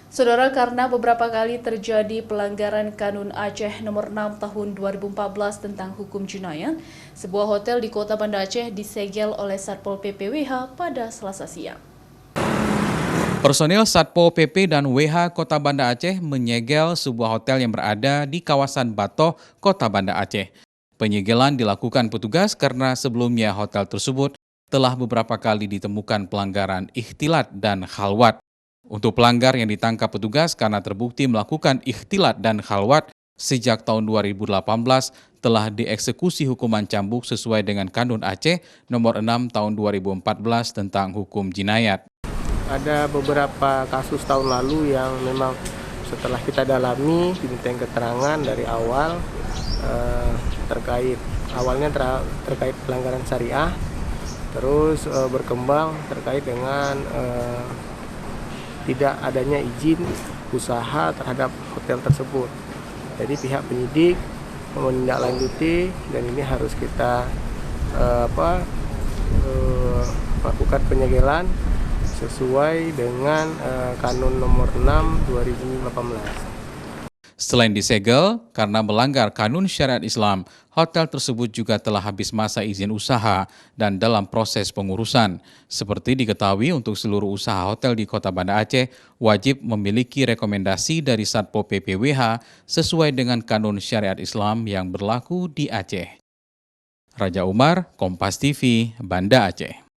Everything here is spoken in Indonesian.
Saudara, karena beberapa kali terjadi pelanggaran Kanun Aceh nomor 6 tahun 2014 tentang hukum jinayat, sebuah hotel di Kota Banda Aceh disegel oleh Satpol PP WH pada Selasa siang. Personil Satpol PP dan WH Kota Banda Aceh menyegel sebuah hotel yang berada di kawasan Batoh, Kota Banda Aceh. Penyegelan dilakukan petugas karena sebelumnya hotel tersebut telah beberapa kali ditemukan pelanggaran ikhtilat dan khalwat. Untuk pelanggar yang ditangkap petugas karena terbukti melakukan ikhtilat dan khalwat sejak tahun 2018 telah dieksekusi hukuman cambuk sesuai dengan Kanun Aceh nomor 6 tahun 2014 tentang hukum jinayat. Ada beberapa kasus tahun lalu yang memang setelah kita dalami, diminta keterangan dari awal terkait pelanggaran syariah, terus berkembang terkait dengan tidak adanya izin usaha terhadap hotel tersebut. Jadi pihak penyidik menindaklanjuti dan ini harus kita lakukan penyegelan sesuai dengan Kanun nomor 6 2018. Selain disegel, karena melanggar kanun syariat Islam, hotel tersebut juga telah habis masa izin usaha dan dalam proses pengurusan. Seperti diketahui, untuk seluruh usaha hotel di Kota Banda Aceh wajib memiliki rekomendasi dari Satpol PP WH sesuai dengan kanun syariat Islam yang berlaku di Aceh. Raja Umar, Kompas TV, Banda Aceh.